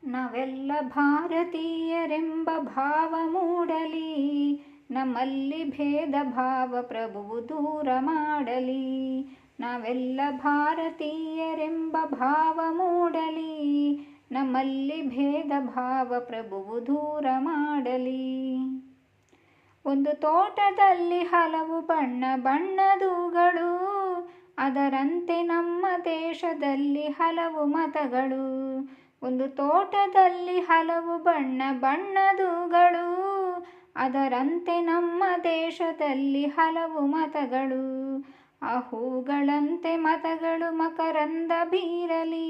ನಾವೆಲ್ಲ ಭಾರತೀಯರೆಂಬ ಭಾವ ಮೂಡಲಿ, ನಮ್ಮಲ್ಲಿ ಭೇದ ಭಾವ ಪ್ರಭುವು ದೂರ ಮಾಡಲಿ. ನಾವೆಲ್ಲ ಭಾರತೀಯರೆಂಬ ಭಾವ ಮೂಡಲಿ, ನಮ್ಮಲ್ಲಿ ಭೇದ ಭಾವ ಪ್ರಭುವು ದೂರ ಮಾಡಲಿ. ಒಂದು ತೋಟದಲ್ಲಿ ಹಲವು ಬಣ್ಣ ಬಣ್ಣದೂಗಳು, ಅದರಂತೆ ನಮ್ಮ ದೇಶದಲ್ಲಿ ಹಲವು ಮತಗಳು. ಒಂದು ತೋಟದಲ್ಲಿ ಹಲವು ಬಣ್ಣ ಬಣ್ಣದೂಗಳು, ಅದರಂತೆ ನಮ್ಮ ದೇಶದಲ್ಲಿ ಹಲವು ಮತಗಳು. ಆ ಹೂಗಳಂತೆ ಮತಗಳು ಮಕರಂದ ಬೀರಲಿ,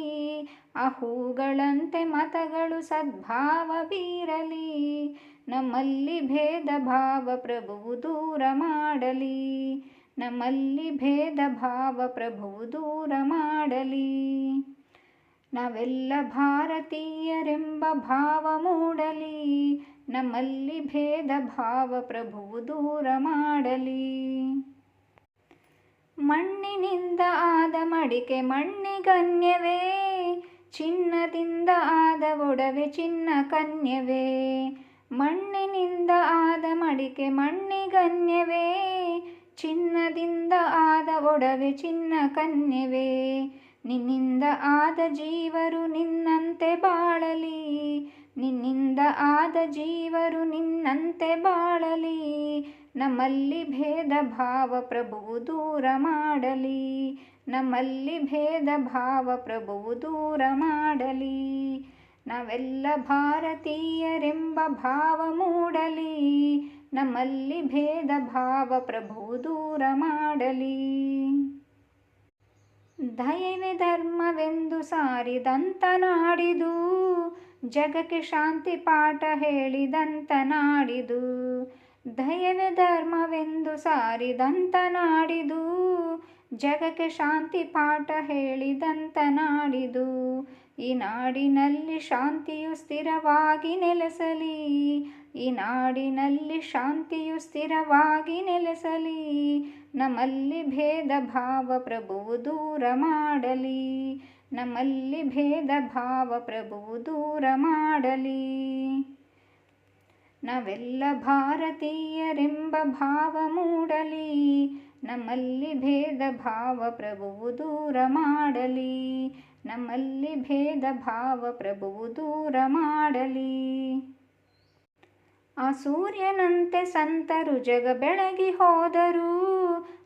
ಆ ಹೂಗಳಂತೆ ಮತಗಳು ಸದ್ಭಾವ ಬೀರಲಿ. ನಮ್ಮಲ್ಲಿ ಭೇದ ಭಾವ ಪ್ರಭುವು ದೂರ ಮಾಡಲಿ, ನಮ್ಮಲ್ಲಿ ಭೇದ ಭಾವ ಪ್ರಭುವು ದೂರ ಮಾಡಲಿ. ನಾವೆಲ್ಲ ಭಾರತೀಯರೆಂಬ ಭಾವ ಮೂಡಲಿ, ನಮ್ಮಲ್ಲಿ ಭೇದ ಭಾವ ಪ್ರಭುವು ದೂರ ಮಾಡಲಿ. ಮಣ್ಣಿನಿಂದ ಆದ ಮಡಿಕೆ ಮಣ್ಣಿಗನ್ಯವೇ, ಚಿನ್ನದಿಂದ ಆದ ಒಡವೆ ಚಿನ್ನ ಕನ್ಯವೇ. ಮಣ್ಣಿನಿಂದ ಆದ ಮಡಿಕೆ ಮಣ್ಣಿಗನ್ಯವೇ, ಚಿನ್ನದಿಂದ ಆದ ಒಡವೆ ಚಿನ್ನ ಕನ್ಯವೇ. ನಿನ್ನಿಂದ ಆದ ಜೀವರು ನಿನ್ನಂತೆ ಬಾಳಲಿ, ನಿನ್ನಿಂದ ಆದ ಜೀವರು ನಿನ್ನಂತೆ ಬಾಳಲಿ. ನಮ್ಮಲ್ಲಿ ಭೇದ ಭಾವ ಪ್ರಭುವು ದೂರ ಮಾಡಲಿ, ನಮ್ಮಲ್ಲಿ ಭೇದ ಭಾವ ಪ್ರಭುವು ದೂರ ಮಾಡಲಿ. ನಾವೆಲ್ಲ ಭಾರತೀಯರೆಂಬ ಭಾವ ಮೂಡಲಿ, ನಮ್ಮಲ್ಲಿ ಭೇದ ಭಾವ ಪ್ರಭುವು ದೂರ ಮಾಡಲಿ. ದಯವೇ ಧರ್ಮವೆಂದು ಸಾರಿದಂತ ನಾಡಿದು, ಜಗಕ್ಕೆ ಶಾಂತಿ ಪಾಠ ಹೇಳಿದಂತ ನಾಡಿದು. ದಯವೇ ಧರ್ಮವೆಂದು ಸಾರಿದಂತ ನಾಡಿದು, ಜಗಕ್ಕೆ ಶಾಂತಿ ಪಾಠ ಹೇಳಿದಂತ ನಾಡಿದು. ಈ ನಾಡಿನಲ್ಲಿ ಶಾಂತಿಯು ಸ್ಥಿರವಾಗಿ ನೆಲೆಸಲಿ, ಈ ನಾಡಿನಲ್ಲಿ ಶಾಂತಿಯು ಸ್ಥಿರವಾಗಿ ನೆಲೆಸಲಿ. ನಮ್ಮಲ್ಲಿ ಭೇದ ಭಾವ ಪ್ರಭುವು ದೂರ ಮಾಡಲಿ, ನಮ್ಮಲ್ಲಿ ಭೇದ ಭಾವ ಪ್ರಭುವು ದೂರ ಮಾಡಲಿ. ನಾವೆಲ್ಲ ಭಾರತೀಯರೆಂಬ ಭಾವ ಮೂಡಲಿ, ನಮ್ಮಲ್ಲಿ ಭೇದ ಭಾವ ಪ್ರಭುವು ದೂರ ಮಾಡಲಿ, ನಮ್ಮಲ್ಲಿ ಭೇದ ಭಾವ ಪ್ರಭುವು ದೂರ ಮಾಡಲಿ. ಆ ಸೂರ್ಯನಂತೆ ಸಂತರು ಜಗ ಬೆಳಗಿ ಹೋದರು,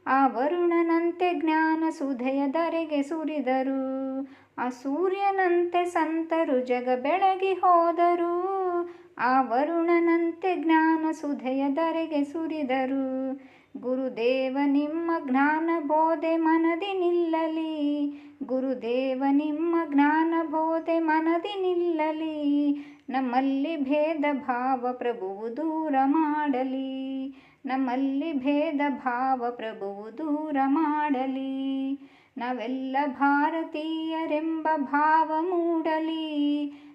ಆ ವರುಣನಂತೆ ಜ್ಞಾನ ಸುಧೆಯ ಧರೆಗೆ ಸುರಿದರು. ಆ ಸೂರ್ಯನಂತೆ ಸಂತರು ಜಗ ಬೆಳಗಿ ಹೋದರು, ಆ ವರುಣನಂತೆ ಜ್ಞಾನ ಸುಧೆಯ ಧರೆಗೆ ಸುರಿದರು. ಗುರುದೇವ ನಿಮ್ಮ ಜ್ಞಾನ ಬೋಧೆ ಮನದಿ ನಿಲ್ಲಲಿ, ಗುರುದೇವ ನಿಮ್ಮ ಜ್ಞಾನ ಬೋಧೆ ಮನದಿ ನಿಲ್ಲಲಿ. ನಮ್ಮಲ್ಲಿ ಭೇದ ಭಾವ ಪ್ರಭುವು ದೂರ ಮಾಡಲಿ, ನಮ್ಮಲ್ಲಿ ಭೇದ ಭಾವ ಪ್ರಭುವು ದೂರ ಮಾಡಲಿ. ನಾವೆಲ್ಲ ಭಾರತೀಯರೆಂಬ ಭಾವ ಮೂಡಲಿ,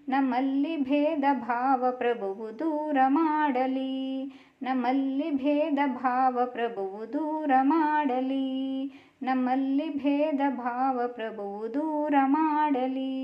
ನಮ್ಮಲ್ಲಿ ಭೇದ ಭಾವ ಪ್ರಭುವು ದೂರ ಮಾಡಲಿ, ನಮ್ಮಲ್ಲಿ ಭೇದ ಭಾವ ಪ್ರಭುವು ದೂರ ಮಾಡಲಿ, ನಮ್ಮಲ್ಲಿ ಭೇದ ಭಾವ ಪ್ರಭುವು ದೂರ ಮಾಡಲಿ.